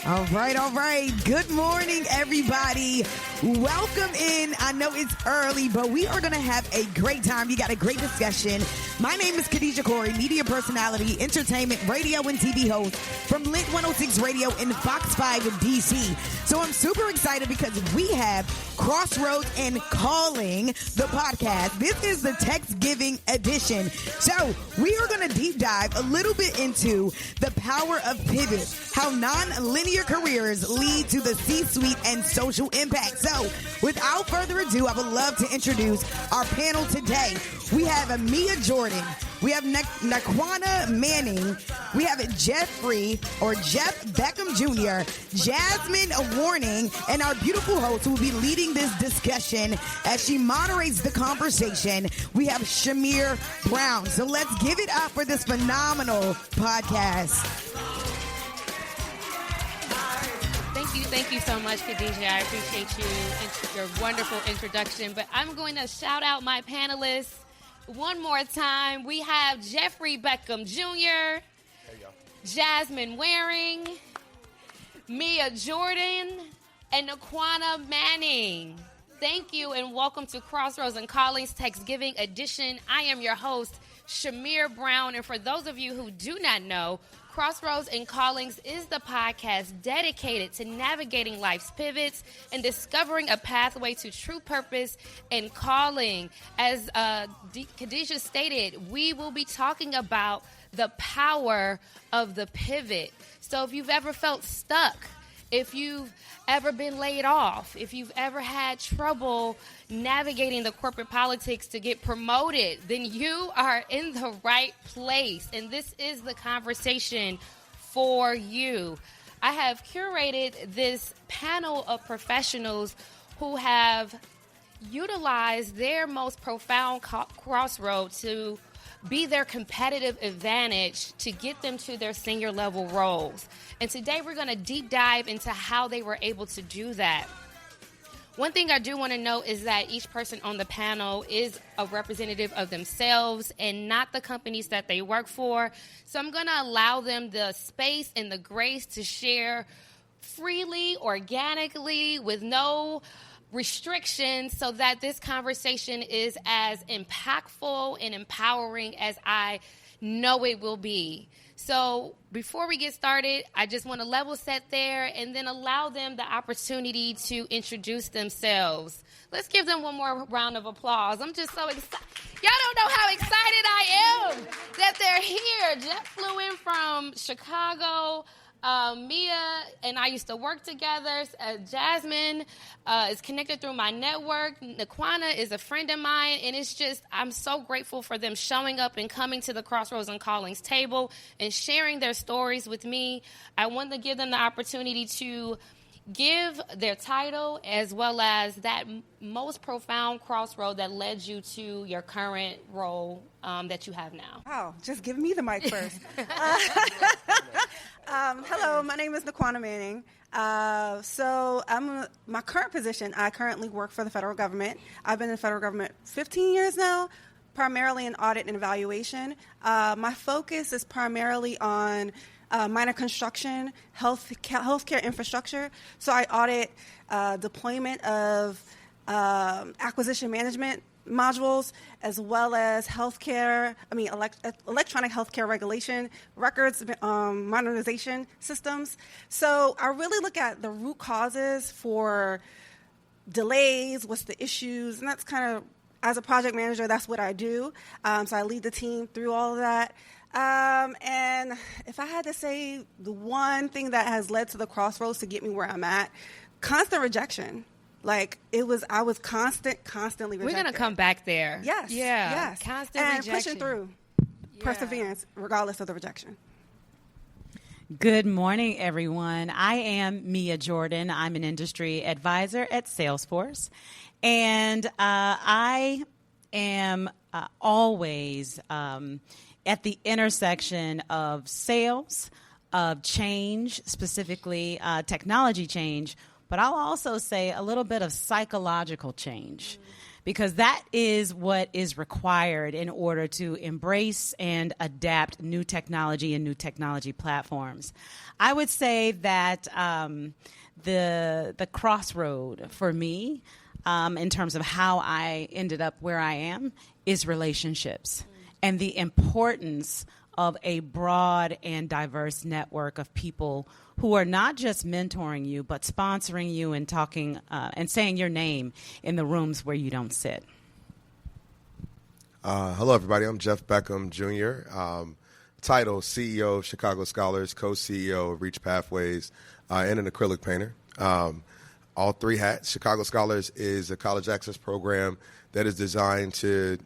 All right. Good morning, everybody. Welcome in. I know it's early, but we are going to have a great time. We got a great discussion. My name is Khadijah Corey, media personality, entertainment, radio, and TV host from Lit 106 Radio in Fox 5 in D.C. So I'm super excited because we have Crossroads Calling, the podcast. This is the Techsgiving Edition. So we are going to deep dive a little bit into the power of pivot, how non-linear careers lead to the C-suite and social impact. So without further ado, I would love to introduce our panel today. We have Mia Jordan. We have Naquana Manning. We have Jeff Beckham Jr., Jasmine Warning, and our beautiful host who will be leading this discussion as she moderates the conversation. We have Chimere Brown. So let's give it up for this phenomenal podcast. Thank you so much, Khadijah. I appreciate your wonderful introduction. But I'm going to shout out my panelists one more time. We have Jeffrey Beckham Jr., Jasmine Waring, Mia Jordan, and Naquana Manning. Thank you and welcome to Crossroads Callings Techsgiving Edition. I am your host, Chimere Brown. And for those of you who do not know, Crossroads Callings is the podcast dedicated to navigating life's pivots and discovering a pathway to true purpose and calling. As Khadijah stated, we will be talking about the power of the pivot. So if you've ever felt stuck, if you've ever been laid off, if you've ever had trouble navigating the corporate politics to get promoted, then you are in the right place. And this is the conversation for you. I have curated this panel of professionals who have utilized their most profound crossroad to be their competitive advantage to get them to their senior level roles. And today we're going to deep dive into how they were able to do that. One thing I do want to note is that each person on the panel is a representative of themselves and not the companies that they work for. So I'm going to allow them the space and the grace to share freely, organically, with no restrictions, so that this conversation is as impactful and empowering as I know it will be. So before we get started, I just want to level set there and then allow them the opportunity to introduce themselves. Let's give them one more round of applause. I'm just so excited. Y'all don't know how excited I am that they're here. Jeff flew in from Chicago. Mia and I used to work together. Jasmine is connected through my network. Naquana is a friend of mine, and it's just, I'm so grateful for them showing up and coming to the Crossroads Callings table and sharing their stories with me. I want to give them the opportunity to give their title as well as that most profound crossroad that led you to your current role that you have now. Wow, just give me the mic first. Hello, my name is Naquana Manning. So my current position, I currently work for the federal government. I've been in the federal government 15 years now, primarily in audit and evaluation. My focus is primarily on minor construction, healthcare infrastructure. So I audit deployment of acquisition management modules, as well as electronic healthcare regulation, records modernization systems. So I really look at the root causes for delays, what's the issues, and that's kind of, as a project manager, that's what I do. So I lead the team through all of that. And if I had to say the one thing that has led to the crossroads to get me where I'm at, constant rejection. I was constantly rejected. We're going to come back there. Yes. Yeah. Yes. Constant and rejection. pushing through. Yeah. Perseverance, regardless of the rejection. Good morning, everyone. I am Mia Jordan. I'm an industry advisor at Salesforce. And I am always at the intersection of sales, of change, specifically technology change, but I'll also say a little bit of psychological change. because that is what is required in order to embrace and adapt new technology and new technology platforms. I would say that the crossroad for me, in terms of how I ended up where I am, is relationships and the importance of a broad and diverse network of people who are not just mentoring you, but sponsoring you and talking and saying your name in the rooms where you don't sit. Hello, everybody. I'm Jeff Beckham, Jr., title CEO of Chicago Scholars, co-CEO of Reach Pathways, and an acrylic painter. All three hats. Chicago Scholars is a college access program that is designed to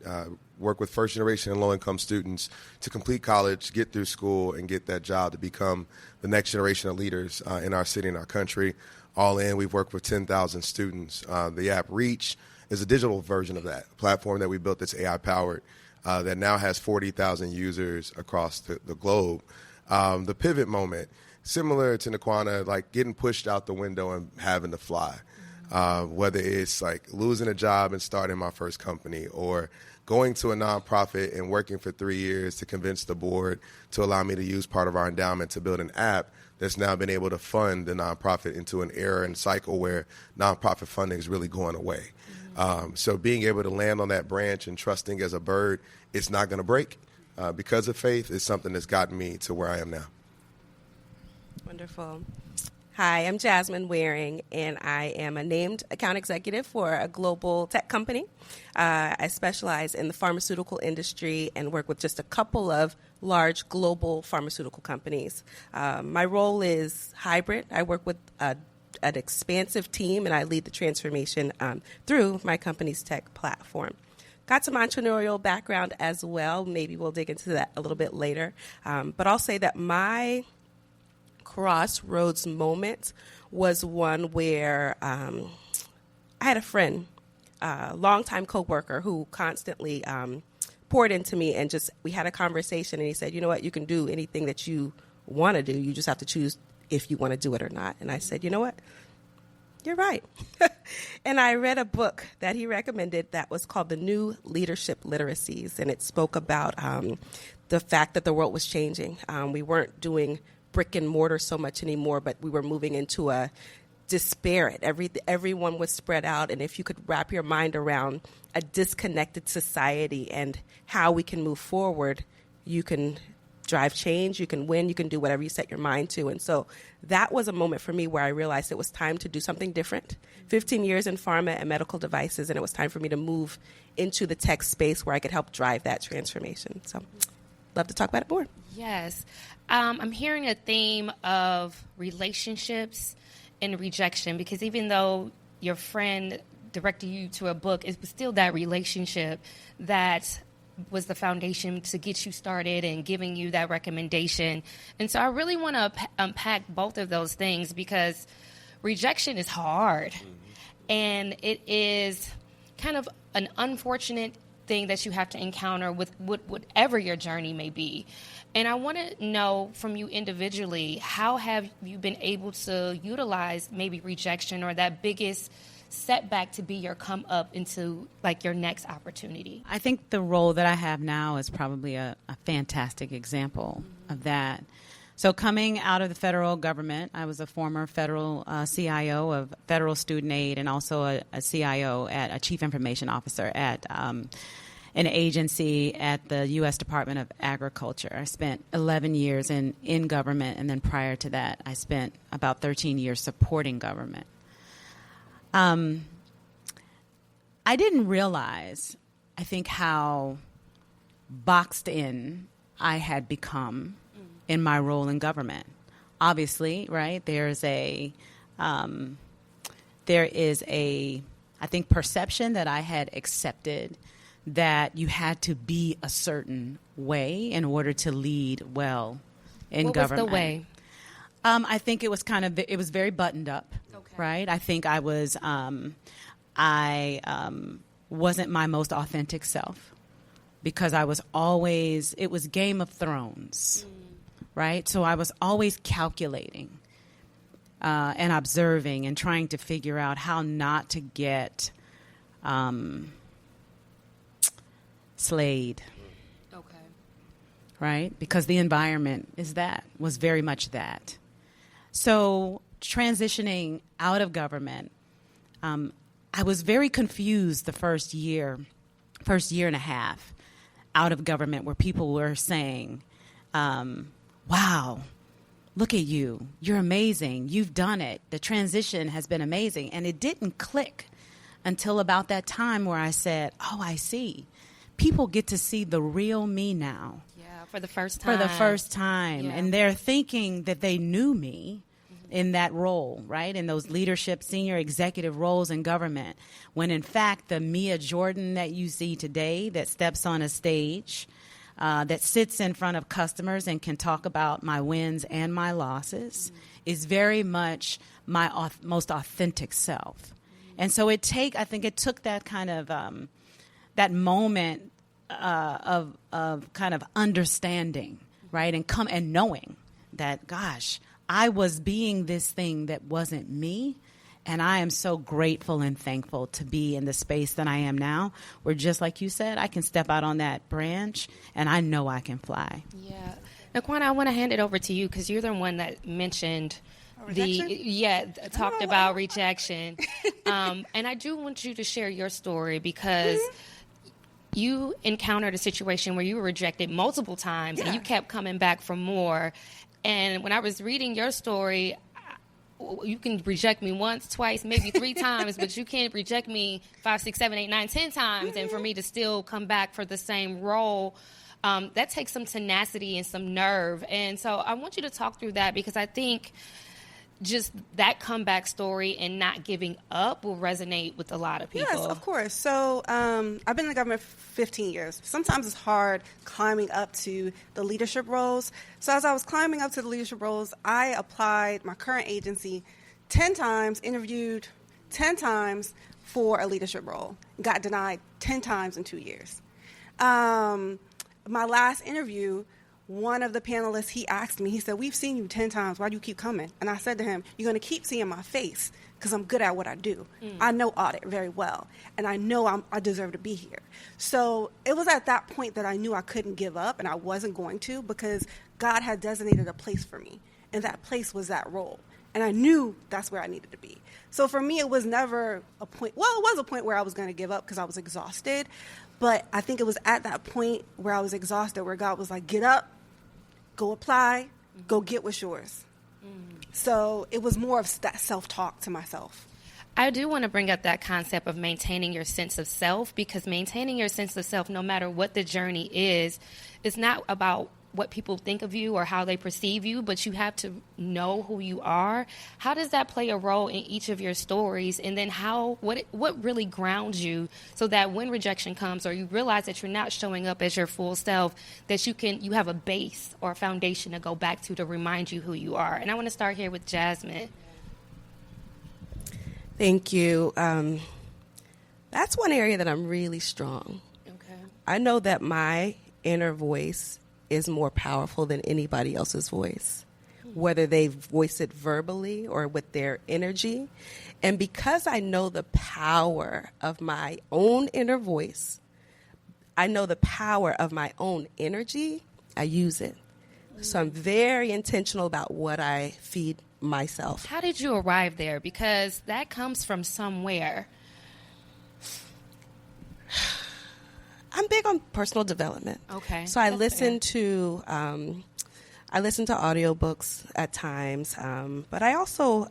work with first-generation and low-income students to complete college, get through school, and get that job to become the next generation of leaders in our city and our country. All in, we've worked with 10,000 students. The app Reach is a digital version of that, a platform that we built that's AI-powered that now has 40,000 users across the globe. The pivot moment, similar to Naquana, like getting pushed out the window and having to fly. Whether it's like losing a job and starting my first company, or going to a nonprofit and working for 3 years to convince the board to allow me to use part of our endowment to build an app that's now been able to fund the nonprofit into an era and cycle where nonprofit funding is really going away. So being able to land on that branch and trusting as a bird, it's not going to break because of faith is something that's gotten me to where I am now. Wonderful. Hi, I'm Jasmine Waring, and I am a named account executive for a global tech company. I specialize in the pharmaceutical industry and work with just a couple of large global pharmaceutical companies. My role is hybrid. I work with an expansive team, and I lead the transformation through my company's tech platform. Got some entrepreneurial background as well. Maybe we'll dig into that a little bit later. But I'll say that my crossroads moment was one where I had a friend, a longtime coworker, who constantly poured into me, and just we had a conversation, and he said, you know what, you can do anything that you want to do. You just have to choose if you want to do it or not. And I said, you know what? You're right. And I read a book that he recommended that was called The New Leadership Literacies, and it spoke about the fact that the world was changing. We weren't doing brick and mortar so much anymore, but we were moving into a disparate. Everyone was spread out, and if you could wrap your mind around a disconnected society and how we can move forward, you can drive change, you can win, you can do whatever you set your mind to. And so that was a moment for me where I realized it was time to do something different. 15 years in pharma and medical devices, and it was time for me to move into the tech space where I could help drive that transformation. So love to talk about it more. Yes. I'm hearing a theme of relationships and rejection, because even though your friend directed you to a book, it was still that relationship that was the foundation to get you started and giving you that recommendation. And so I really want to unpack both of those things, because rejection is hard. And it is kind of an unfortunate thing that you have to encounter with whatever your journey may be. And I want to know from you individually, how have you been able to utilize maybe rejection or that biggest setback to be your come up into like your next opportunity? I think the role that I have now is probably a fantastic example of that. So coming out of the federal government, I was a former federal CIO of Federal Student Aid, and also a CIO at a Chief Information Officer at an agency at the U.S. Department of Agriculture. I spent 11 years in government, and then prior to that, I spent about 13 years supporting government. I didn't realize, I think, how boxed in I had become in my role in government. Obviously, right, there is a, I think, perception that I had accepted that you had to be a certain way in order to lead well in government. What was the way? I think it was it was very buttoned up, right? I think I was, wasn't my most authentic self, because I was always, it was Game of Thrones, right? So I was always calculating and observing and trying to figure out how not to get slayed. Okay. Right? Because the environment was very much that. So transitioning out of government, I was very confused the first year and a half out of government, where people were saying, wow, look at you. You're amazing. You've done it. The transition has been amazing. And it didn't click until about that time where I said, oh, I see. People get to see the real me now. Yeah, for the first time. Yeah. And they're thinking that they knew me in that role, right? In those leadership, senior executive roles in government. When in fact, the Mia Jordan that you see today that steps on a stage, that sits in front of customers and can talk about my wins and my losses is very much my most authentic self. And so I think it took that kind of, that moment of kind of understanding, right? And knowing that, gosh, I was being this thing that wasn't me. And I am so grateful and thankful to be in the space that I am now, where just like you said, I can step out on that branch and I know I can fly. Yeah. Naquan, I want to hand it over to you because you're the one that mentioned talked about rejection. And I do want you to share your story because you encountered a situation where you were rejected multiple times and you kept coming back for more. And when I was reading your story, you can reject me once, twice, maybe 3 times, but you can't reject me 5, 6, 7, 8, 9, 10 times. And for me to still come back for the same role, that takes some tenacity and some nerve. And so I want you to talk through that because I think just that comeback story and not giving up will resonate with a lot of people. Yes, of course. So I've been in the government for 15 years. Sometimes it's hard climbing up to the leadership roles. So as I was climbing up to the leadership roles, I applied my current agency 10 times, interviewed 10 times for a leadership role, got denied 10 times in 2 years. My last interview, one of the panelists, he asked me, he said, we've seen you 10 times. Why do you keep coming? And I said to him, you're going to keep seeing my face because I'm good at what I do. I know audit very well, and I know I deserve to be here. So it was at that point that I knew I couldn't give up, and I wasn't going to because God had designated a place for me, and that place was that role. And I knew that's where I needed to be. So for me, it was never a point. Well, it was a point where I was going to give up because I was exhausted. But I think it was at that point where I was exhausted where God was like, get up, go apply, go get what's yours. So it was more of that self-talk to myself. I do want to bring up that concept of maintaining your sense of self, because maintaining your sense of self, no matter what the journey is not about what people think of you or how they perceive you, but you have to know who you are. How does that play a role in each of your stories? And then what really grounds you so that when rejection comes or you realize that you're not showing up as your full self, that you have a base or a foundation to go back to remind you who you are? And I want to start here with Jasmine. Thank you. That's one area that I'm really strong. Okay. I know that my inner voice is more powerful than anybody else's voice, whether they voice it verbally or with their energy. And because I know the power of my own inner voice, I know the power of my own energy, I use it. So I'm very intentional about what I feed myself. How did you arrive there? Because that comes from somewhere. I'm big on personal development. Okay. So I listen to audiobooks at times, but I also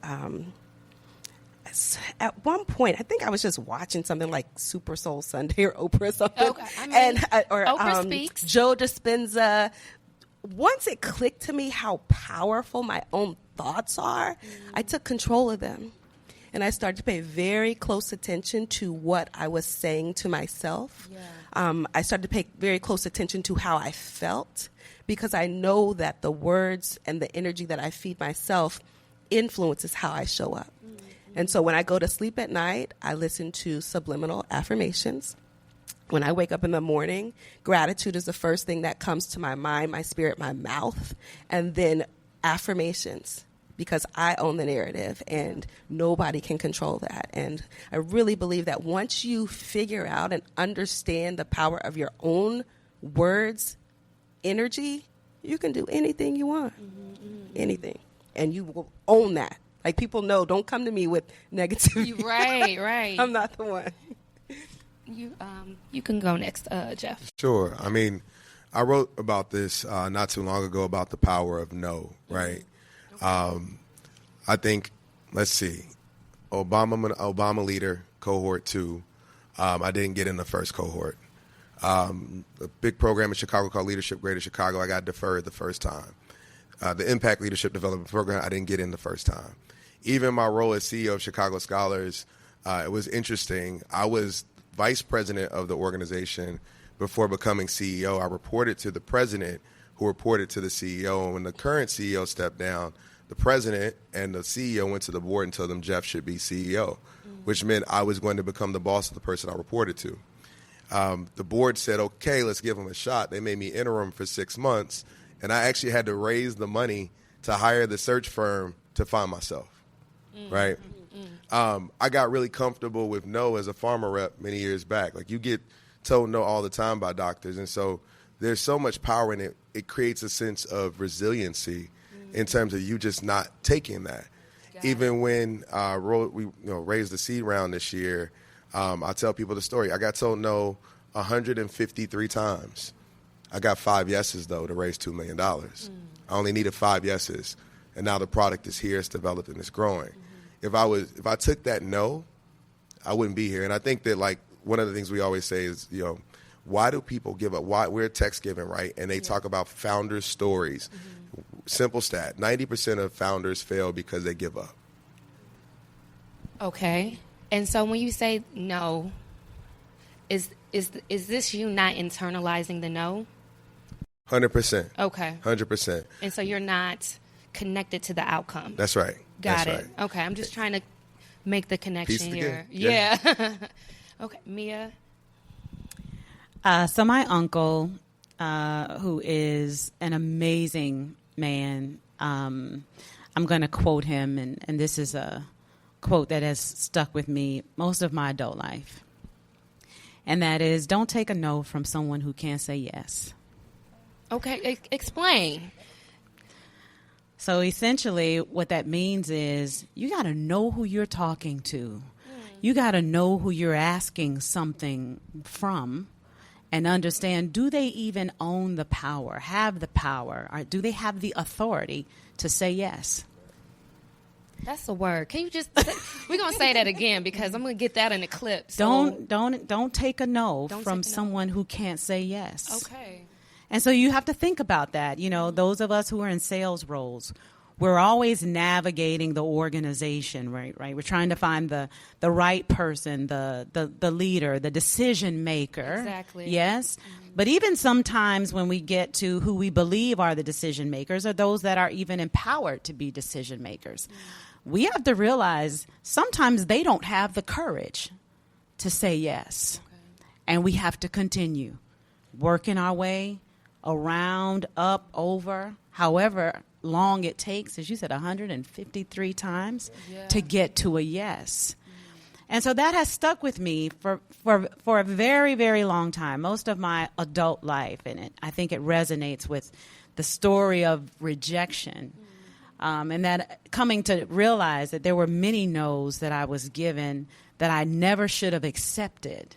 at one point I think I was just watching something like Super Soul Sunday or Oprah or something, Oprah Speaks. Joe Dispenza. Once it clicked to me how powerful my own thoughts are, I took control of them. And I started to pay very close attention to what I was saying to myself. Yeah. I started to pay very close attention to how I felt, because I know that the words and the energy that I feed myself influences how I show up. Mm-hmm. And so when I go to sleep at night, I listen to subliminal affirmations. When I wake up in the morning, gratitude is the first thing that comes to my mind, my spirit, my mouth, and then affirmations. because I own the narrative and nobody can control that. And I really believe that once you figure out and understand the power of your own words, energy, you can do anything you want, anything. And you will own that. Like, people know, don't come to me with negativity. Right. I'm not the one. You can go next, Jeff. Sure. I mean, I wrote about this not too long ago about the power of no, right? I think, let's see, Obama leader, cohort 2, I didn't get in the first cohort. A big program in Chicago called Leadership Greater Chicago, I got deferred the first time. The Impact Leadership Development Program, I didn't get in the first time. Even my role as CEO of Chicago Scholars, it was interesting. I was vice president of the organization before becoming CEO. I reported to the president, who reported to the CEO. And when the current CEO stepped down, the president and the CEO went to the board and told them Jeff should be CEO, which meant I was going to become the boss of the person I reported to. The board said, okay, let's give him a shot. They made me interim for 6 months, and I actually had to raise the money to hire the search firm to find myself, right? I got really comfortable with no as a pharma rep many years back. Like, you get told no all the time by doctors, and so there's so much power in it. It creates a sense of resiliency in terms of you just not taking that. Even when we raised the seed round this year, I tell people the story. I got told no 153 times. I got 5 yeses, though, to raise $2 million. I only needed 5 yeses, and now the product is here, it's developed, and it's growing. If I took that no, I wouldn't be here. And I think that, like, one of the things we always say is, why do people give up? Why we're Techsgiving, right? And they talk about founders' stories. Simple stat: 90% of founders fail because they give up. Okay. And so when you say no, is this you not internalizing the no? 100%. Okay. 100%. And so you're not connected to the outcome. That's right. Got That's it. Right. Okay. I'm just trying to make the connection Piece it here. together. Yeah. Okay. Mia? So my uncle, who is an amazing man, I'm going to quote him, and this is a quote that has stuck with me most of my adult life. And that is, don't take a no from someone who can't say yes. Okay. Explain. So essentially what that means is you got to know who you're talking to. You got to know who you're asking something from and understand, do they even own the power, have the power, or do they have the authority to say yes? That's a word. Can you just we're going to say that again because I'm going to get that in the clip. So, don't take a no from someone who can't say yes. Okay. And so you have to think about that. Those of us who are in sales roles, we're always navigating the organization, right? We're trying to find the right person, the leader, the decision maker. Exactly. Yes. But even sometimes when we get to who we believe are the decision makers or those that are even empowered to be decision makers, we have to realize sometimes they don't have the courage to say yes. Okay. And we have to continue working our way around, up, over, however long it takes, as you said, 153 times to get to a yes. And so that has stuck with me for a very, very long time, most of my adult life. And I think it resonates with the story of rejection. And that coming to realize that there were many no's that I was given that I never should have accepted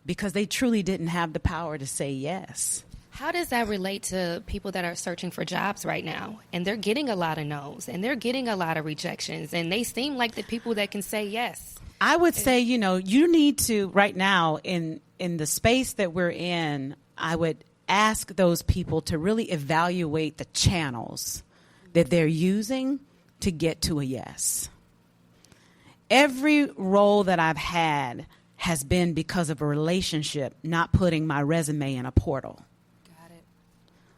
because they truly didn't have the power to say yes. How does that relate to people that are searching for jobs right now? And they're getting a lot of no's and they're getting a lot of rejections and they seem like the people that can say yes. I would say, you need to right now in the space that we're in, I would ask those people to really evaluate the channels that they're using to get to a yes. Every role that I've had has been because of a relationship, not putting my resume in a portal.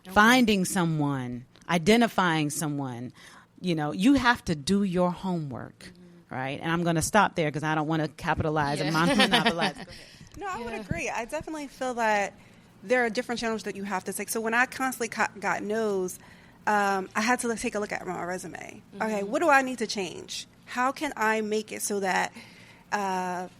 Okay. Finding someone, identifying someone, you have to do your homework, right? And I'm going to stop there because I don't want to capitalize and monopolize. No, I would agree. I definitely feel that there are different channels that you have to take. So when I constantly got no's, I had to take a look at my resume. Okay, what do I need to change? How can I make it so that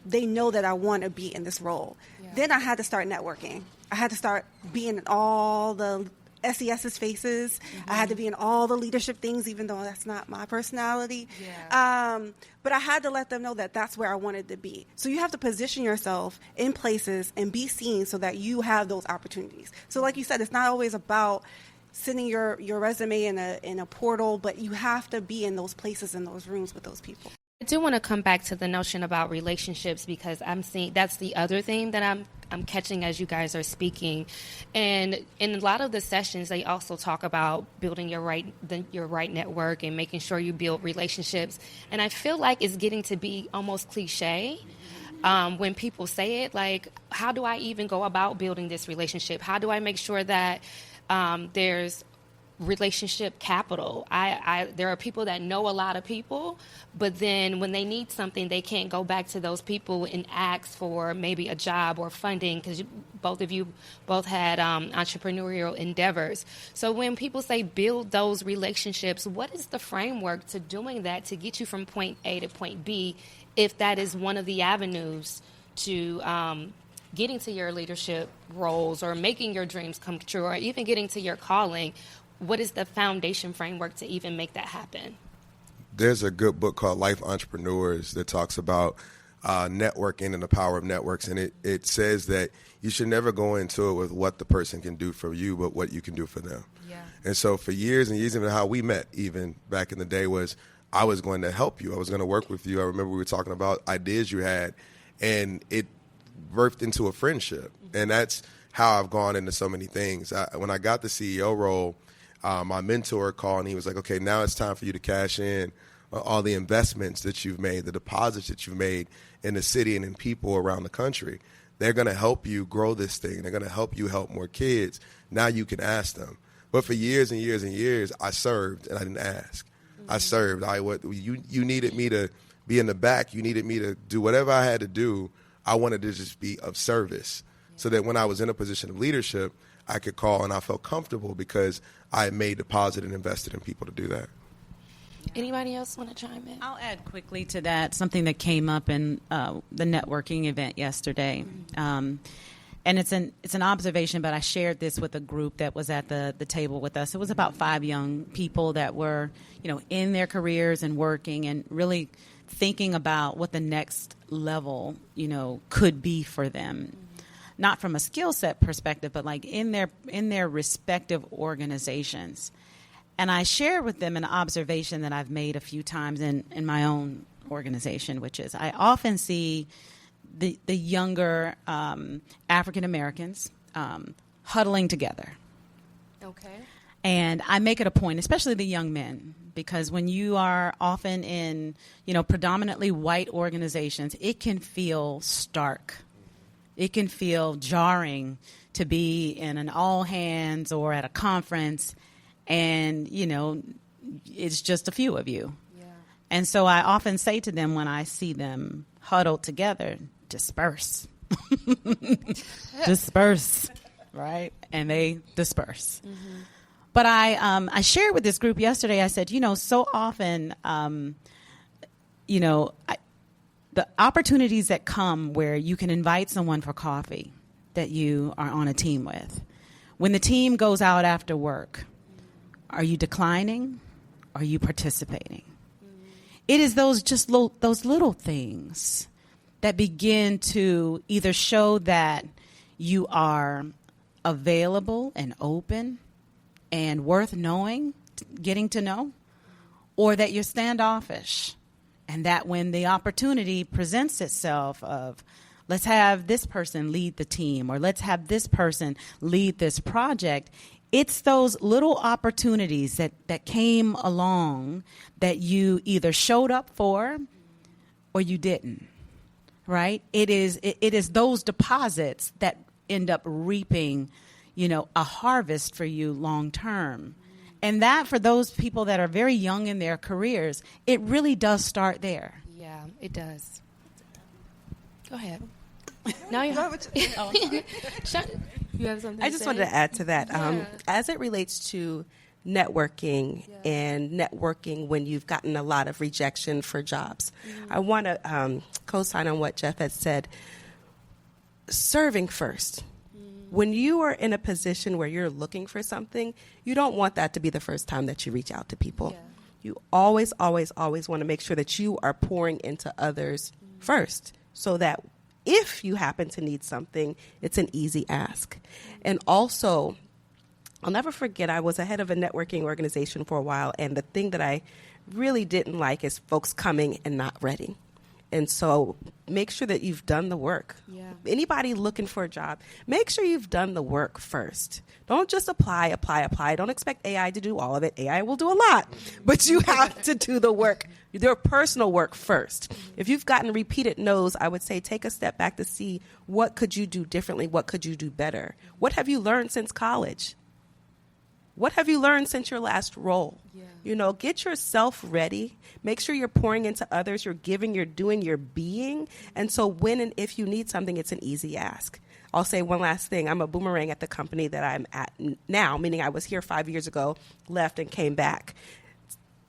they know that I want to be in this role? Yeah. Then I had to start networking. I had to start being in all the SES's faces. I had to be in all the leadership things, even though that's not my personality. Yeah. But I had to let them know that that's where I wanted to be. So you have to position yourself in places and be seen so that you have those opportunities. So like you said, it's not always about sending your resume in a portal, but you have to be in those places, in those rooms with those people. I do want to come back to the notion about relationships, because I'm seeing that's the other thing that I'm catching as you guys are speaking. And in a lot of the sessions, they also talk about building your right network and making sure you build relationships. And I feel like it's getting to be almost cliche when people say it, like, how do I even go about building this relationship? How do I make sure that there's relationship capital? There are people that know a lot of people, but then when they need something, they can't go back to those people and ask for maybe a job or funding, because both of you had entrepreneurial endeavors. So when people say build those relationships, what is the framework to doing that to get you from point A to point B, if that is one of the avenues to getting to your leadership roles or making your dreams come true or even getting to your calling? What is the foundation framework to even make that happen? There's a good book called Life Entrepreneurs that talks about networking and the power of networks. And it says that you should never go into it with what the person can do for you, but what you can do for them. Yeah. And so for years and years, even how we met, even back in the day, was I was going to help you. I was going to work with you. I remember we were talking about ideas you had, and it birthed into a friendship. And that's how I've gone into so many things. When I got the CEO role, my mentor called and he was like, okay, now it's time for you to cash in all the investments that you've made, the deposits that you've made in the city and in people around the country. They're going to help you grow this thing. They're going to help you help more kids. Now you can ask them. But for years and years and years, I served and I didn't ask. Mm-hmm. I served. You needed me to be in the back. You needed me to do whatever I had to do. I wanted to just be of service so that when I was in a position of leadership, I could call and I felt comfortable because I had made deposit and invested in people to do that. Anybody else want to chime in? I'll add quickly to that something that came up in the networking event yesterday. And it's an observation, but I shared this with a group that was at the table with us. It was about 5 young people that were, in their careers and working and really thinking about what the next level, could be for them. Not from a skill set perspective, but like in their respective organizations. And I shared with them an observation that I've made a few times in my own organization, which is I often see the younger African Americans huddling together. Okay. And I make it a point, especially the young men, because when you are often in, predominantly white organizations, it can feel stark. It can feel jarring to be in an all hands or at a conference and, it's just a few of you. Yeah. And so I often say to them when I see them huddled together, disperse. Disperse, right? And they disperse. Mm-hmm. But I shared with this group yesterday, I said, so often, the opportunities that come where you can invite someone for coffee that you are on a team with. When the team goes out after work, are you declining? Are you participating? It is those little things that begin to either show that you are available and open and worth knowing, getting to know, or that you're standoffish. And that when the opportunity presents itself of, let's have this person lead the team or let's have this person lead this project, it's those little opportunities that came along that you either showed up for or you didn't, right? It is those deposits that end up reaping, a harvest for you long term. And that, for those people that are very young in their careers, it really does start there. Yeah, it does. Go ahead. No, you have you have something I just wanted to add to that. As it relates to networking and networking when you've gotten a lot of rejection for jobs. I want to co-sign on what Jeff has said. Serving first. When you are in a position where you're looking for something, you don't want that to be the first time that you reach out to people. Yeah. You always, always, always want to make sure that you are pouring into others first, so that if you happen to need something, it's an easy ask. And also, I'll never forget, I was a head of a networking organization for a while, and the thing that I really didn't like is folks coming and not ready. And so make sure that you've done the work. Yeah. Anybody looking for a job, make sure you've done the work first. Don't just apply. Don't expect AI to do all of it. AI will do a lot, but you have to do the work, your personal work first. If you've gotten repeated no's, I would say take a step back to see what could you do differently, what could you do better. What have you learned since college? What have you learned since your last role? Yeah. You know, get yourself ready. Make sure you're pouring into others, you're giving, you're doing, you're being. And so when and if you need something, it's an easy ask. I'll say one last thing. I'm a boomerang at the company that I'm at now, meaning I was here 5 years ago, left and came back.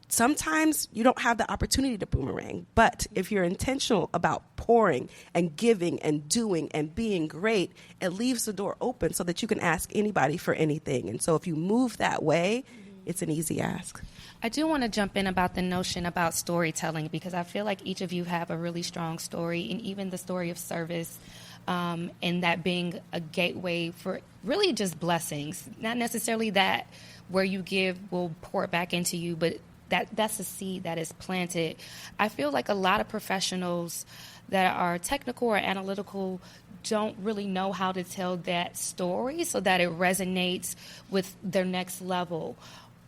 Sometimes you don't have the opportunity to boomerang, but if you're intentional about pouring and giving and doing and being great, it leaves the door open so that you can ask anybody for anything. And so if you move that way, it's an easy ask. I do want to jump in about the notion about storytelling, because I feel like each of you have a really strong story, and even the story of service, and that being a gateway for really just blessings. Not necessarily that where you give will pour it back into you, but that's a seed that is planted. I feel like a lot of professionals that are technical or analytical don't really know how to tell that story so that it resonates with their next level.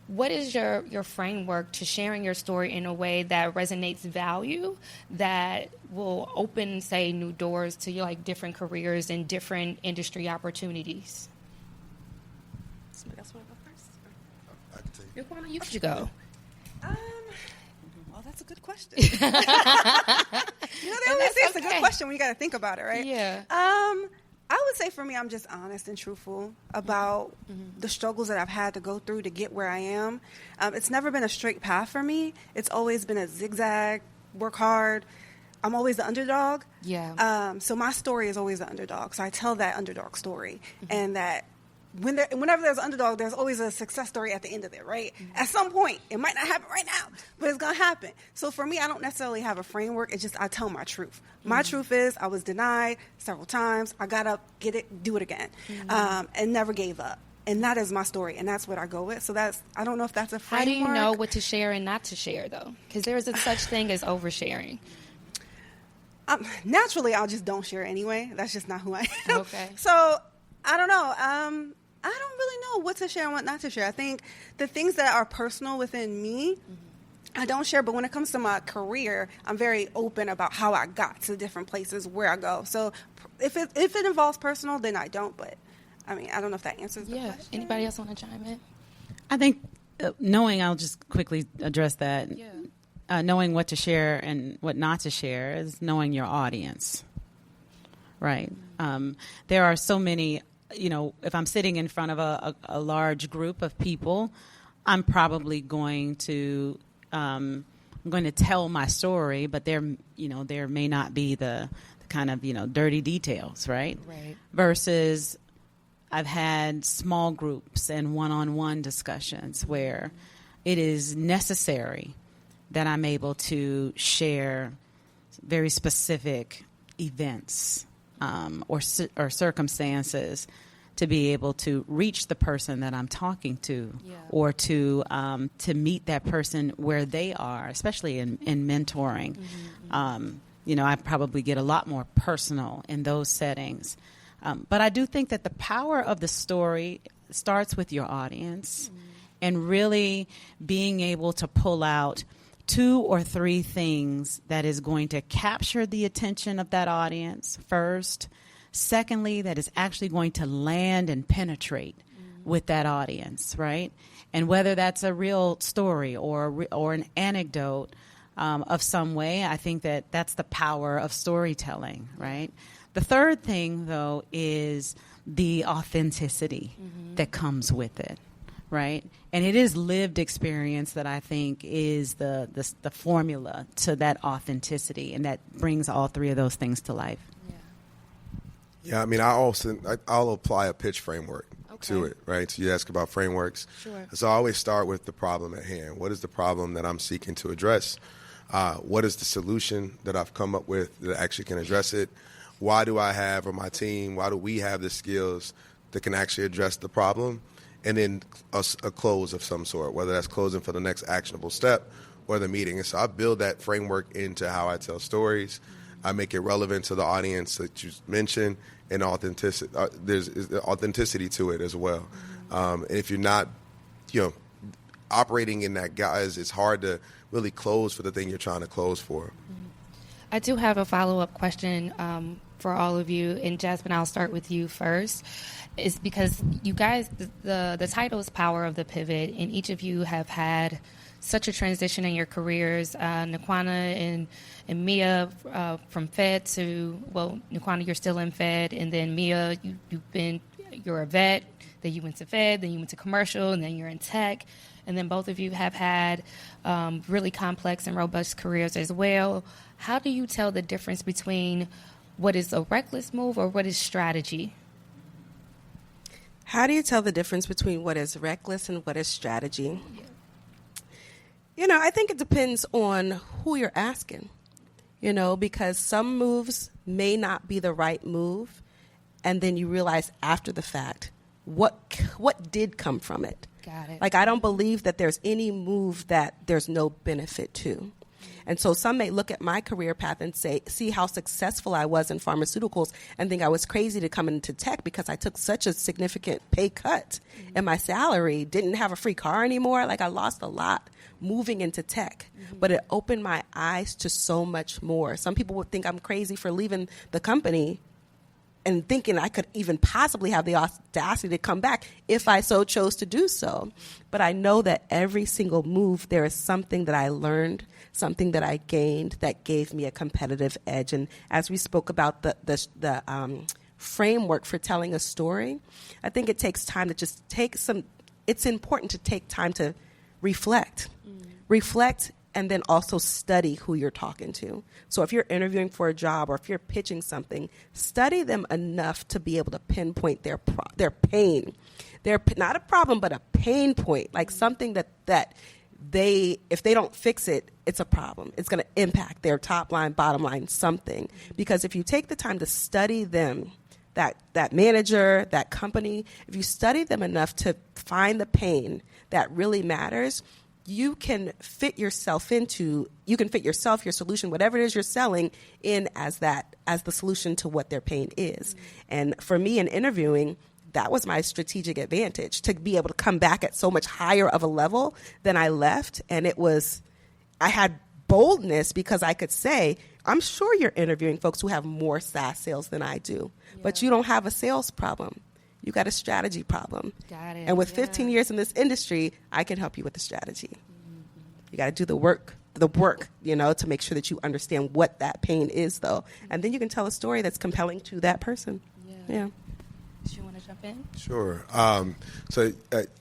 What is your framework to sharing your story in a way that resonates value, that will open, say, new doors to like different careers and different industry opportunities? Somebody else want to go first? I can take it. You should go. Well, that's a good question. They always say it's a good question when you got to think about it, right? Yeah. I would say for me, I'm just honest and truthful about the struggles that I've had to go through to get where I am. It's never been a straight path for me. It's always been a zigzag, work hard. I'm always the underdog. Yeah. So my story is always the underdog. So I tell that underdog story, and that whenever there's an underdog, there's always a success story at the end of it, right? At some point, it might not happen right now, but it's going to happen. So for me, I don't necessarily have a framework. It's just I tell my truth. My truth is I was denied several times. I got up, get it, do it again, and never gave up. And that is my story, and that's what I go with. So I don't know if that's a framework. How do you know what to share and not to share, though? Because there is a such thing as oversharing. Naturally, I just don't share anyway. That's just not who I am. Okay. So I don't know. I don't really know what to share and what not to share. I think the things that are personal within me, I don't share. But when it comes to my career, I'm very open about how I got to different places, where I go. So if it involves personal, then I don't. But I mean, I don't know if that answers the question. Anybody else want to chime in? I think I'll just quickly address that. Yeah. Knowing what to share and what not to share is knowing your audience, right? There are so many. If I'm sitting in front of a large group of people, I'm probably going to tell my story, but there may not be the kind of dirty details, right? Right. Versus I've had small groups and one-on-one discussions where it is necessary that I'm able to share very specific events or circumstances to be able to reach the person that I'm talking to, or to meet that person where they are, especially in mentoring. I probably get a lot more personal in those settings. But I do think that the power of the story starts with your audience and really being able to pull out 2 or 3 things that is going to capture the attention of that audience first. Secondly, that is actually going to land and penetrate with that audience, right? And whether that's a real story or an anecdote of some way, I think that that's the power of storytelling, right? The third thing, though, is the authenticity that comes with it, right? And it is lived experience that I think is the formula to that authenticity, and that brings all three of those things to life. Yeah, I mean, I'll apply a pitch framework to it, right? So you ask about frameworks. Sure. So I always start with the problem at hand. What is the problem that I'm seeking to address? What is the solution that I've come up with that actually can address it? Why do I have, or my team, why do we have the skills that can actually address the problem? And then a close of some sort, whether that's closing for the next actionable step or the meeting. And so I build that framework into how I tell stories. I make it relevant to the audience that you mentioned, and authenticity. There's authenticity to it as well. And if you're not, operating in that guise, it's hard to really close for the thing you're trying to close for. I do have a follow-up question for all of you, and Jasmine, I'll start with you first. Is because you guys, the title is Power of the Pivot, and each of you have had such a transition in your careers. Nakwana and Mia from Fed to, well, Nakwana, you're still in Fed, and then Mia, you're a vet, then you went to Fed, then you went to commercial, and then you're in tech, and then both of you have had really complex and robust careers as well. How do you tell the difference between what is a reckless move or what is strategy? How do you tell the difference between what is reckless and what is strategy? I think it depends on who you're asking, because some moves may not be the right move, and then you realize after the fact what did come from it. Got it. Like, I don't believe that there's any move that there's no benefit to. And so some may look at my career path and see how successful I was in pharmaceuticals and think I was crazy to come into tech because I took such a significant pay cut in my salary, didn't have a free car anymore. Like, I lost a lot moving into tech, but it opened my eyes to so much more. Some people would think I'm crazy for leaving the company and thinking I could even possibly have the audacity to come back if I so chose to do so. But I know that every single move, there is something that I learned, something that I gained that gave me a competitive edge. And as we spoke about the framework for telling a story, I think it takes time to just it's important to take time to reflect, and then also study who you're talking to. So if you're interviewing for a job or if you're pitching something, study them enough to be able to pinpoint their pain. They're not a problem, but a pain point, like something that if they don't fix it, it's a problem. It's going to impact their top line, bottom line, something. Because if you take the time to study them, that manager, that company, if you study them enough to find the pain that really matters, you can fit yourself, your solution, whatever it is you're selling, in as the solution to what their pain is. And for me in interviewing, that was my strategic advantage, to be able to come back at so much higher of a level than I left. And I had boldness because I could say, I'm sure you're interviewing folks who have more SaaS sales than I do, but you don't have a sales problem. You got a strategy problem. Got it. And with 15 years in this industry, I can help you with the strategy. You got to do the work, to make sure that you understand what that pain is, though. And then you can tell a story that's compelling to that person. Yeah. Do you want to jump in? Sure. So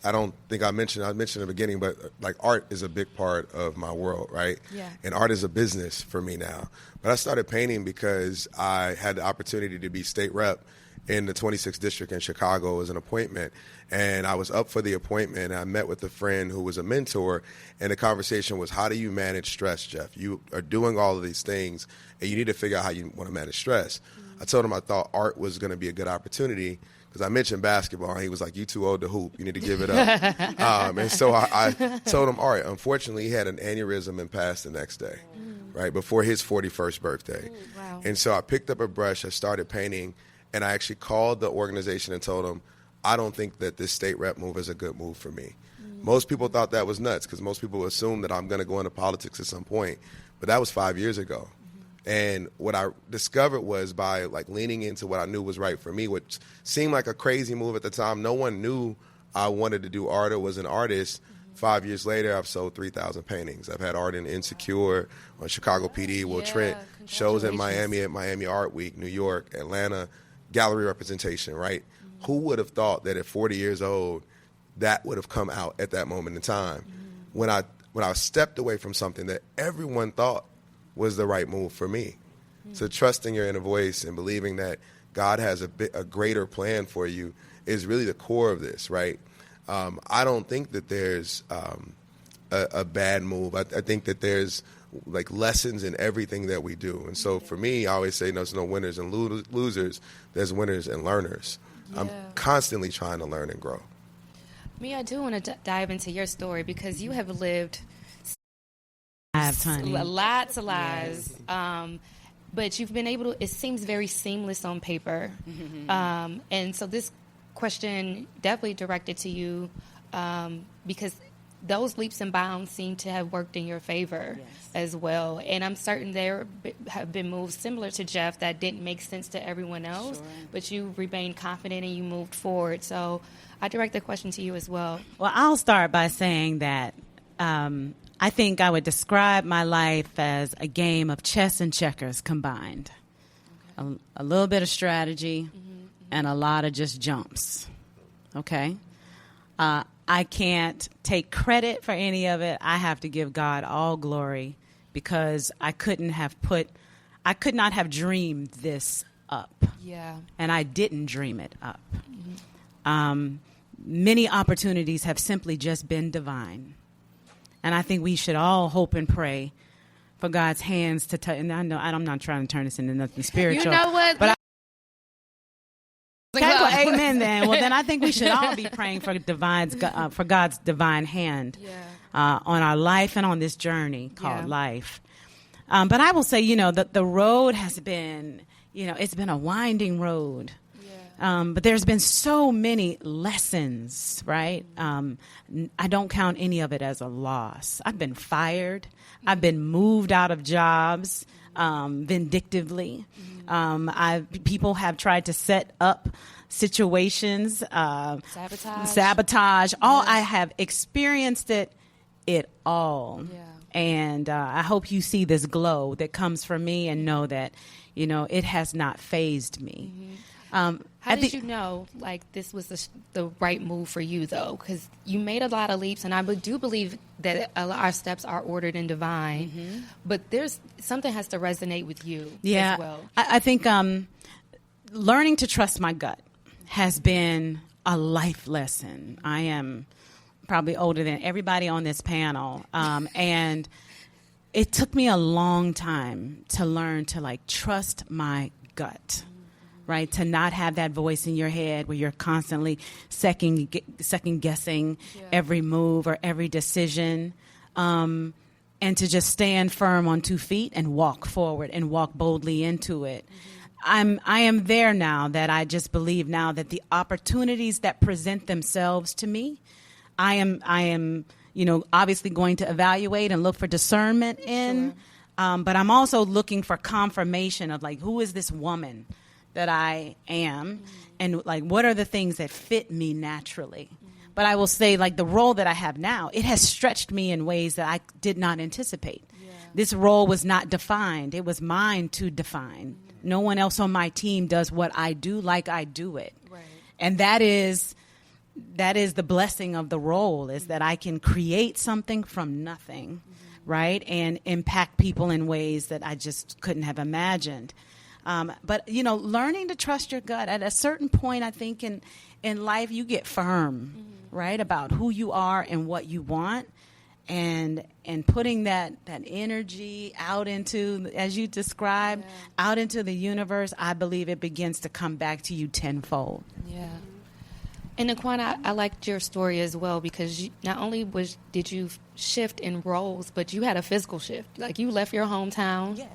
I don't think I mentioned in the beginning, but like art is a big part of my world, right? Yeah. And art is a business for me now. But I started painting because I had the opportunity to be state rep in the 26th district in Chicago as an appointment. And I was up for the appointment. I met with a friend who was a mentor, and the conversation was, how do you manage stress, Jeff? You are doing all of these things, and you need to figure out how you want to manage stress. I told him I thought art was going to be a good opportunity because I mentioned basketball, and he was like, you too old to hoop. You need to give it up. And so I told him art. Unfortunately, he had an aneurysm and passed the next day, right, before his 41st birthday. Wow. And so I picked up a brush, I started painting, and I actually called the organization and told them, I don't think that this state rep move is a good move for me. Most people thought that was nuts because most people assume that I'm going to go into politics at some point. But that was 5 years ago. And what I discovered was by leaning into what I knew was right for me, which seemed like a crazy move at the time. No one knew I wanted to do art or was an artist. 5 years later, I've sold 3,000 paintings. I've had art in Insecure, on Chicago PD, Will Trent, shows in Miami at Miami Art Week, New York, Atlanta, gallery representation, right? Who would have thought that at 40 years old, that would have come out at that moment in time. When I stepped away from something that everyone thought was the right move for me. So trusting your inner voice and believing that God has a greater plan for you is really the core of this, right? I don't think that there's a bad move. I think that there's like lessons in everything that we do. And so for me, I always say there's no winners and losers. There's winners and learners. Yeah. I'm constantly trying to learn and grow. Me, I do want to dive into your story because you have lived lots of lives. Yes. But you've been able to, it seems very seamless on paper. And so this question definitely directed to you because those leaps and bounds seem to have worked in your favor as well. And I'm certain there have been moves similar to Jeff that didn't make sense to everyone else, but you remained confident and you moved forward. So I direct the question to you as well. Well, I'll start by saying that I think I would describe my life as a game of chess and checkers combined. Okay. A little bit of strategy and a lot of just jumps. Okay? I can't take credit for any of it. I have to give God all glory because I could not have dreamed this up. Yeah. And I didn't dream it up. Many opportunities have simply just been divine. And I think we should all hope and pray for God's hands to touch. And I know I'm not trying to turn this into nothing spiritual. You know what? But amen then. Well, then I think we should all be praying for for God's divine hand on our life and on this journey called life. But I will say, that the road has been, it's been a winding road. But there's been so many lessons, right? I don't count any of it as a loss. I've been fired. I've been moved out of jobs vindictively. People have tried to set up situations, sabotage. I have experienced it all. Yeah. And I hope you see this glow that comes from me and know that, it has not fazed me. How did you know, this was the right move for you, though? Because you made a lot of leaps, and I do believe that our steps are ordered and divine. But something has to resonate with you as well. I think learning to trust my gut has been a life lesson. I am probably older than everybody on this panel, and it took me a long time to learn to trust my gut. Right, to not have that voice in your head where you're constantly second guessing every move or every decision, and to just stand firm on 2 feet and walk forward and walk boldly into it. I am there now that I just believe now that the opportunities that present themselves to me, I am obviously going to evaluate and look for discernment in, but I'm also looking for confirmation of who is this woman that I am, and what are the things that fit me naturally. But I will say, the role that I have now, it has stretched me in ways that I did not anticipate. This role was not defined. It was mine to define. No one else on my team does what I do like I do it. Right. And that is the blessing of the role, is that I can create something from nothing, right, and impact people in ways that I just couldn't have imagined. But, learning to trust your gut at a certain point, I think in life, you get firm, right, about who you are and what you want, and putting that energy out into, as you described, out into the universe. I believe it begins to come back to you tenfold. Yeah. And Naquan, I liked your story as well, because not only did you shift in roles, but you had a physical shift. You left your hometown. Yeah.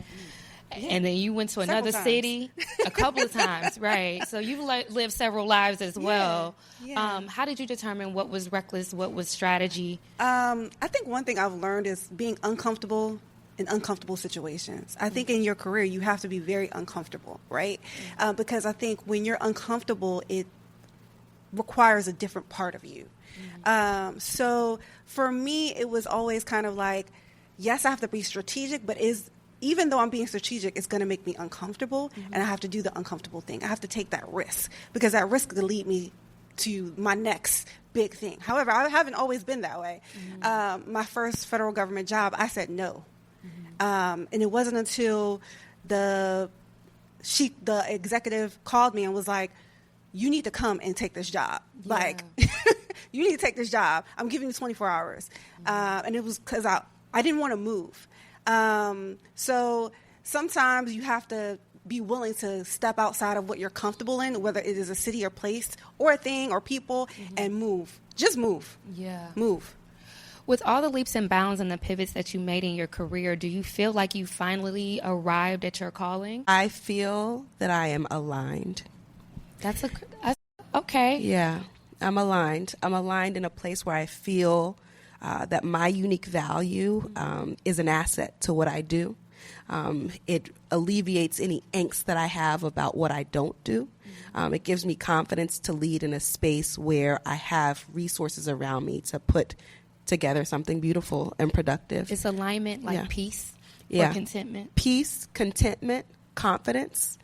And then you went to another city a couple of times, right? So you've lived several lives as well. Yeah. How did you determine what was reckless, what was strategy? I think one thing I've learned is being uncomfortable in uncomfortable situations. I think in your career, you have to be very uncomfortable, right? Because I think when you're uncomfortable, it requires a different part of you. So for me, it was always kind of yes, I have to be strategic, but even though I'm being strategic, it's going to make me uncomfortable, and I have to do the uncomfortable thing. I have to take that risk, because that risk could lead me to my next big thing. However, I haven't always been that way. My first federal government job, I said no. And it wasn't until the executive called me and was like, you need to come and take this job. Yeah. Like, you need to take this job. I'm giving you 24 hours. And it was because I didn't want to move. So sometimes you have to be willing to step outside of what you're comfortable in, whether it is a city or place or a thing or people, and move. Just move. Yeah. Move. With all the leaps and bounds and the pivots that you made in your career, do you feel like you finally arrived at your calling? I feel that I am aligned. That's okay. Yeah, I'm aligned. I'm aligned in a place where I feel that my unique value is an asset to what I do. It alleviates any angst that I have about what I don't do. It gives me confidence to lead in a space where I have resources around me to put together something beautiful and productive. It's alignment, like peace or contentment. Peace, contentment, confidence.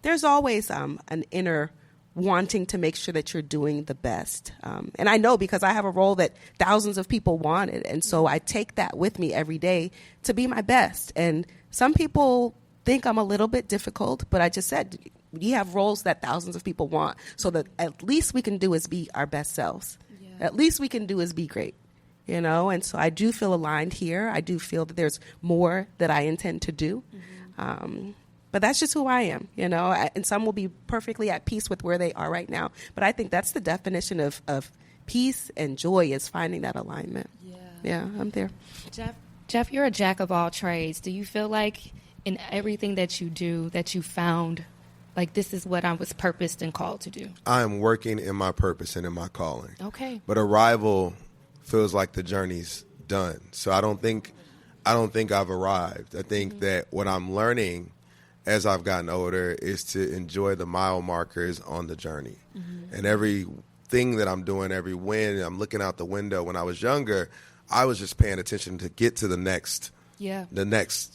There's always an inner wanting to make sure that you're doing the best. And I know because I have a role that thousands of people wanted. And so I take that with me every day to be my best. And some people think I'm a little bit difficult, but I just said, we have roles that thousands of people want. So that at least we can do is be our best selves. At least we can do is be great, and so I do feel aligned here. I do feel that there's more that I intend to do. But that's just who I am, and some will be perfectly at peace with where they are right now. But I think that's the definition of peace and joy, is finding that alignment. Yeah, I'm there. Jeff, you're a jack of all trades. Do you feel like in everything that you do that you found, like, this is what I was purposed and called to do? I am working in my purpose and in my calling. Okay. But arrival feels like the journey's done. So I don't think I've arrived. I think that what I'm learning as I've gotten older is to enjoy the mile markers on the journey. And everything that I'm doing, every win, I'm looking out the window. When I was younger, I was just paying attention to get to the next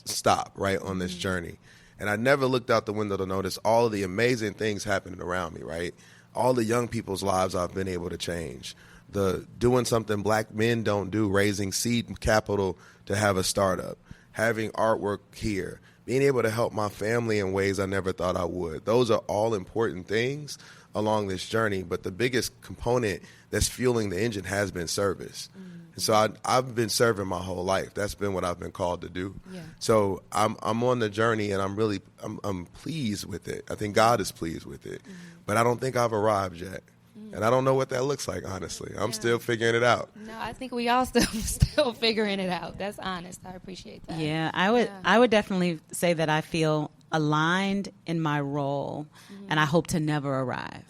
stop, right, on this journey. And I never looked out the window to notice all of the amazing things happening around me, right? All the young people's lives I've been able to change. The doing something black men don't do, raising seed capital to have a startup, having artwork here, being able to help my family in ways I never thought I would. Those are all important things along this journey, but the biggest component that's fueling the engine has been service. And so I've been serving my whole life. That's been what I've been called to do. Yeah. So I'm on the journey, and I'm pleased with it. I think God is pleased with it. But I don't think I've arrived yet. And I don't know what that looks like, honestly. I'm still figuring it out. No, I think we all still figuring it out. That's honest. I appreciate that. Yeah, I would definitely say that I feel aligned in my role, and I hope to never arrive.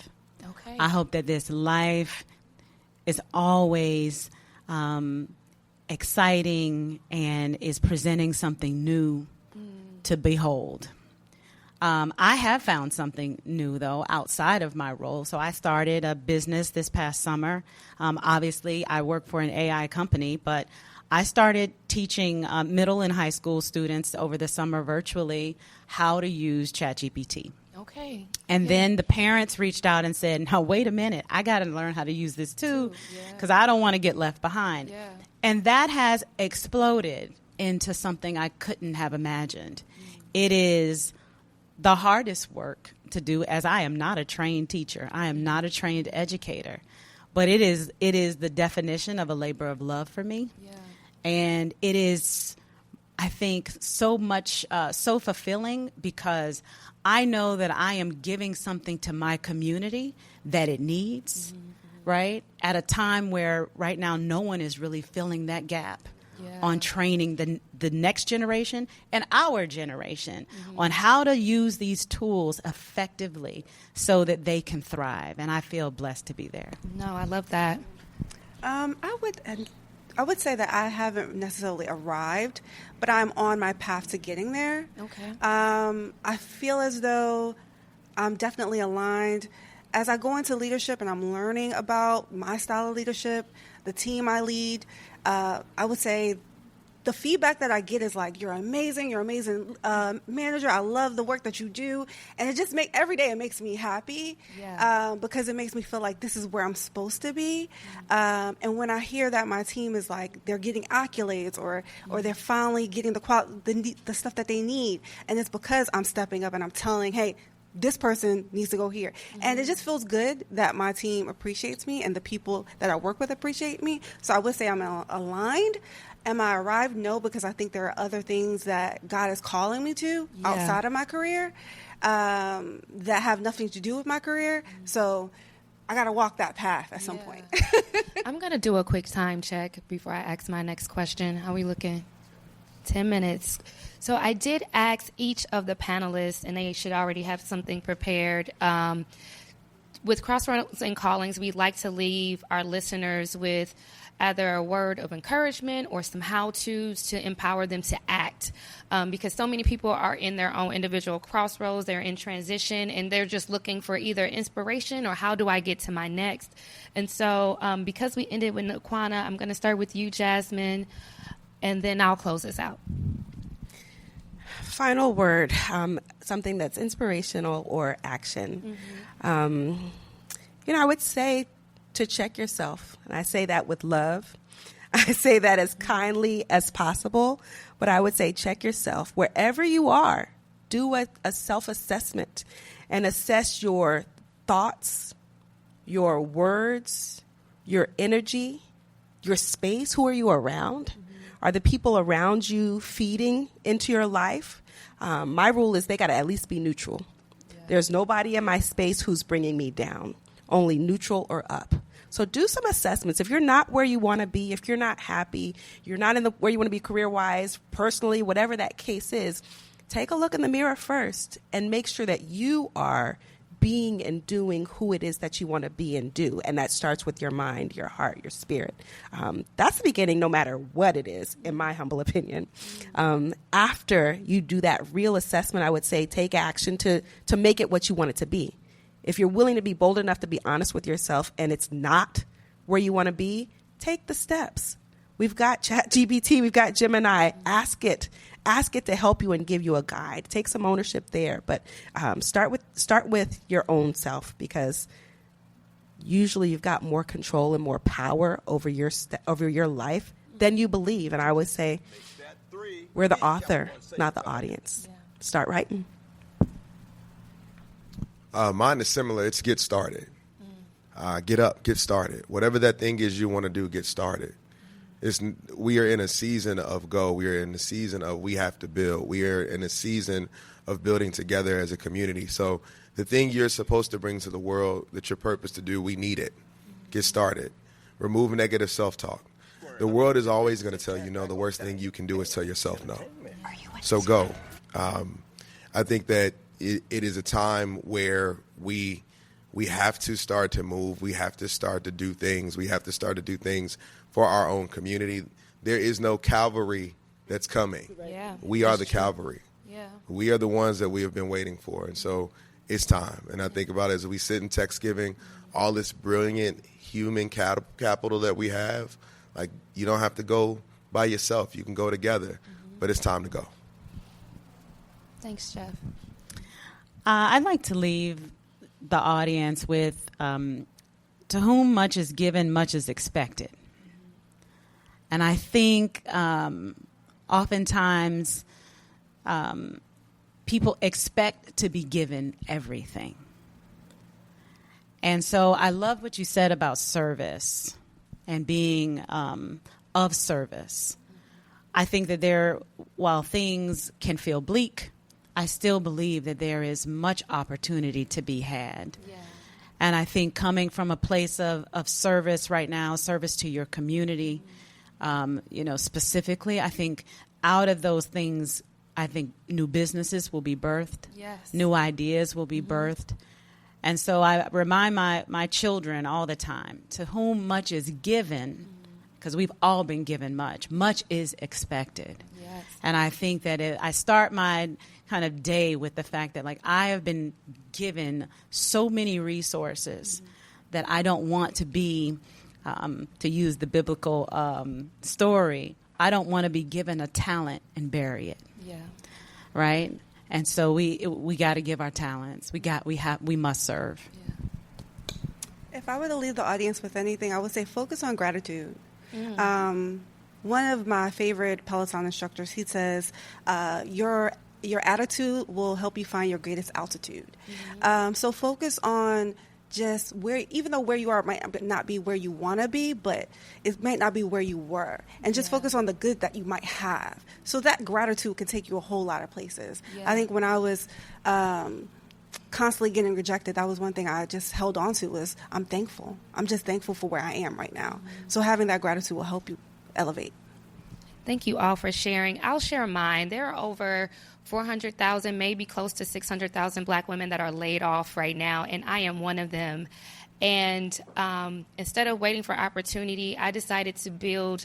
Okay. I hope that this life is always exciting and is presenting something new to behold. I have found something new, though, outside of my role. So I started a business this past summer. Obviously, I work for an AI company, but I started teaching middle and high school students over the summer virtually how to use ChatGPT. Okay. And then the parents reached out and said, no, wait a minute, I got to learn how to use this too, because I don't want to get left behind. Yeah. And that has exploded into something I couldn't have imagined. It is the hardest work to do, as I am not a trained teacher. I am not a trained educator. But it is the definition of a labor of love for me. Yeah. And it is, I think, so much, so fulfilling, because I know that I am giving something to my community that it needs, right? At a time where right now no one is really filling that gap on training the next generation and our generation on how to use these tools effectively so that they can thrive. And I feel blessed to be there. No, I love that. I would say that I haven't necessarily arrived, but I'm on my path to getting there. Okay. I feel as though I'm definitely aligned. As I go into leadership and I'm learning about my style of leadership, the team I lead, I would say the feedback that I get is like, you're amazing manager. I love the work that you do. And it just every day it makes me happy because it makes me feel like this is where I'm supposed to be. And when I hear that my team is like, they're getting accolades or they're finally getting the stuff that they need. And it's because I'm stepping up and I'm telling, hey, this person needs to go here. And it just feels good that my team appreciates me and the people that I work with appreciate me. So I would say I'm aligned. Am I arrived? No, because I think there are other things that God is calling me to outside of my career that have nothing to do with my career. So I got to walk that path at some point. I'm going to do a quick time check before I ask my next question. How are we looking? 10 minutes. So I did ask each of the panelists, and they should already have something prepared. With Crossroads and Callings, we'd like to leave our listeners with either a word of encouragement or some how-tos to empower them to act. Because so many people are in their own individual crossroads, they're in transition, and they're just looking for either inspiration or how do I get to my next. And so because we ended with Naquana, I'm going to start with you, Jasmine, and then I'll close this out. Final word, something that's inspirational or action. I would say to check yourself. And I say that with love. I say that as kindly as possible. But I would say check yourself. Wherever you are, do a self-assessment and assess your thoughts, your words, your energy, your space. Who are you around? Are the people around you feeding into your life? My rule is they got to at least be neutral. There's nobody in my space who's bringing me down, only neutral or up. So do some assessments. If you're not where you want to be, if you're not happy, you're not where you want to be career-wise, personally, whatever that case is, take a look in the mirror first and make sure that you are being and doing who it is that you want to be and do. And that starts with your mind, your heart, your spirit. That's the beginning, no matter what it is, in my humble opinion. After you do that real assessment, I would say take action to make it what you want it to be. If you're willing to be bold enough to be honest with yourself and it's not where you want to be, take the steps. We've got ChatGPT, we've got Gemini. Ask it to help you and give you a guide. Take some ownership there, but start with your own self, because usually you've got more control and more power over your life than you believe. And I would say we're the author, not the audience. Start writing. Mine is similar. It's get started. Get up, get started. Whatever that thing is you want to do, get started. We are in a season of go. We are in a season of we have to build. We are in a season of building together as a community. So the thing you're supposed to bring to the world, that your purpose to do, we need it. Get started. Remove negative self-talk. The world is always going to tell you no. The worst thing you can do is tell yourself no. So go. I think that it is a time where we have to start to move. We have to start to do things. We have to start to do things for our own community. There is no cavalry that's coming. Yeah, we are the cavalry. Yeah. We are the ones that we have been waiting for. And so it's time. And I think about it as we sit in Techsgiving, all this brilliant human capital that we have, like, you don't have to go by yourself. You can go together. But it's time to go. Thanks, Jeff. I'd like to leave the audience with, to whom much is given, much is expected. And I think oftentimes people expect to be given everything. And so I love what you said about service and being of service. I think that while things can feel bleak, I still believe that there is much opportunity to be had. Yeah. And I think coming from a place of service right now, service to your community, specifically, I think out of those things, I think new businesses will be birthed. Yes. New ideas will be birthed. And so I remind my children all the time, to whom much is given, because we've all been given much is expected. Yes. And I think that I start my kind of day with the fact that, like, I have been given so many resources that I don't want to be, to use the biblical story, I don't want to be given a talent and bury it. Yeah. Right? And so we got to give our talents. We must serve. Yeah. If I were to leave the audience with anything, I would say focus on gratitude. Mm. One of my favorite Peloton instructors, he says, your attitude will help you find your greatest altitude. Mm-hmm. So focus on just even though where you are might not be where you want to be, but it might not be where you were. And just focus on the good that you might have. So that gratitude can take you a whole lot of places. Yeah. I think when I was constantly getting rejected, that was one thing I just held on to was I'm thankful. I'm just thankful for where I am right now. Mm-hmm. So having that gratitude will help you elevate. Thank you all for sharing. I'll share mine. There are over 400,000, maybe close to 600,000 Black women that are laid off right now, and I am one of them. And instead of waiting for opportunity, I decided to build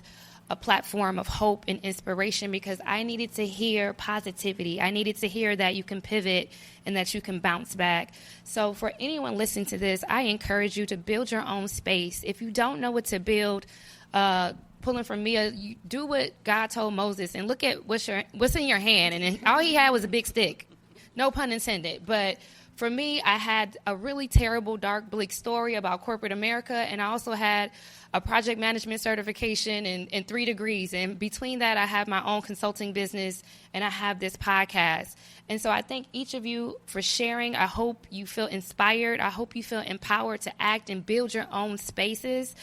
a platform of hope and inspiration because I needed to hear positivity. I needed to hear that you can pivot and that you can bounce back. So for anyone listening to this, I encourage you to build your own space. If you don't know what to build, pulling from Mia, you do what God told Moses and look at what's in your hand. And all he had was a big stick. No pun intended. But for me, I had a really terrible, dark, bleak story about corporate America. And I also had a project management certification and 3 degrees. And between that, I have my own consulting business and I have this podcast. And so I thank each of you for sharing. I hope you feel inspired. I hope you feel empowered to act and build your own spaces.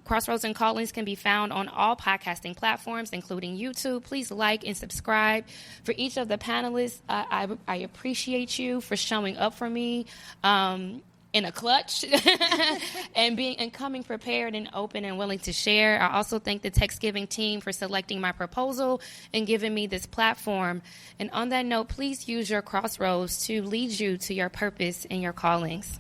Crossroads and Callings can be found on all podcasting platforms, including YouTube. Please like and subscribe. For each of the panelists, I appreciate you for showing up for me in a clutch and coming prepared and open and willing to share. I also thank the Techsgiving team for selecting my proposal and giving me this platform. And on that note, please use your crossroads to lead you to your purpose and your callings.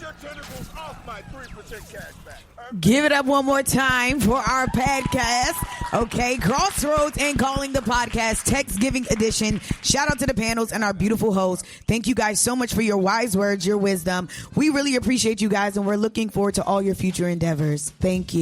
Your tentacles off my 3% cash back. Give it up one more time for our podcast. Okay, Crossroads and Calling the podcast, Techsgiving Edition. Shout out to the panels and our beautiful hosts. Thank you guys so much for your wise words, your wisdom. We really appreciate you guys, and we're looking forward to all your future endeavors. Thank you.